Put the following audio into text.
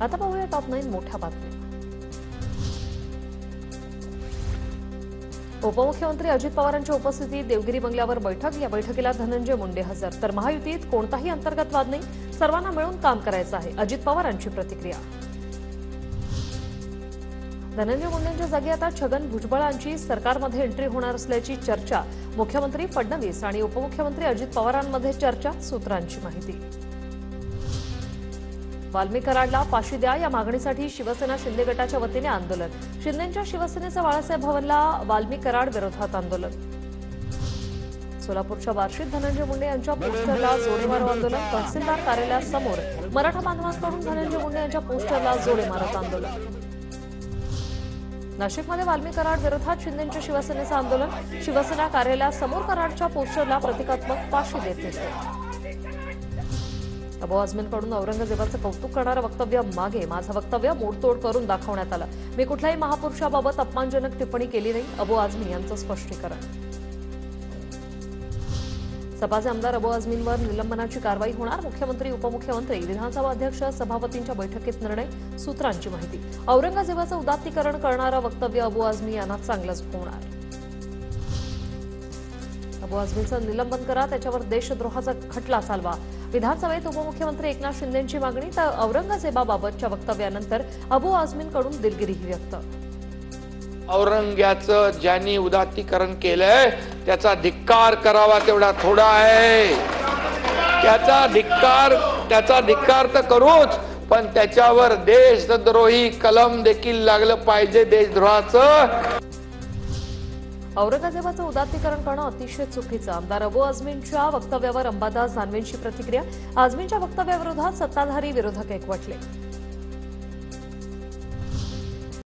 आता पाहूया टॉप 9 मोठ्या बातम्या। उपमुख्यमंत्री अजित पवारांच्या उपस्थितीत देवगिरी बंगल्यावर बैठक। या बैठकीला धनंजय मुंडे हजर। तर महायुतीत कोणताही अंतर्गत वाद नाही, सर्वांना मिळून काम करायचं आहे, अजित पवारांची प्रतिक्रिया। धनंजय मुंडेंच्या जागी आता छगन भुजबळांची सरकारमध्ये एंट्री होणार असल्याची चर्चा। मुख्यमंत्री फडणवीस आणि उपमुख्यमंत्री अजित पवारांमध्ये चर्चा, सूत्रांची माहिती। वाल्मी कराडला फाशी द्या या मागणीसाठी शिवसेना शिंदे गटाच्या वतीने आंदोलन। शिंदेंच्या शिवसेनेचं बाळासाहेब भवनला वाल्मी कराड विरोधात आंदोलन। सोलापूरच्या बार्शीत धनंजय मुंडे यांच्या पोस्टरला जोडे मारो आंदोलन। तहसीलदार कार्यालयासमोर मराठा बांधवांकडून धनंजय मुंडे यांच्या पोस्टरला जोडे मारत आंदोलन। नाशिकमध्ये वाल्मी कराड विरोधात शिंदेंच्या शिवसेनेचं आंदोलन। शिवसेना कार्यालयासमोर कराडच्या पोस्टरला प्रतिकात्मक फाशी देते। अबू आझमींकडून औरंगजेबाचं कौतुक करणारं वक्तव्य मागे, माझं वक्तव्य मोडतोड करून दाखवण्यात आलं। मी कुठल्याही महापुरुषाबाबत अपमानजनक टिप्पणी केली नाही, अबू आझमी यांचं स्पष्टीकरण। सपाचे आमदार अबू आझमींवर निलंबनाची कारवाई होणार। मुख्यमंत्री, उपमुख्यमंत्री, विधानसभा अध्यक्ष, सभापतींच्या बैठकीत निर्णय, सूत्रांची माहिती। औरंगजेबाचं उदात्तीकरण करणारं वक्तव्य अबू आझमी यांना चांगलंच होणार। अबू आझमींचं निलंबन करा, त्याच्यावर देशद्रोहाचा खटला चालवा। विधानसभेत उपमुख्यमंत्री एकनाथ शिंदेंची मागणी। तर औरंगजेबाबाबतच्या वक्तव्यानंतर अबू आझमींकडून दिलगिरीही व्यक्त। औरंग्याचं ज्यांनी उदात्तीकरण केलंय त्याचा धिक्कार करावा तेवढा थोडा आहे। त्याचा धिक्कार तर करूच, पण त्याच्यावर देशद्रोही कलम देखील लागलं पाहिजे, देशद्रोहाचं। औरंगजेबाचं उदात्तीकरण करणं अतिशय चुकीचं। आमदार अबू आझमींच्या वक्तव्यावर अंबादास दानवेंची प्रतिक्रिया। आझमींच्या वक्तव्याविरोधात सत्ताधारी विरोधक एकवटले।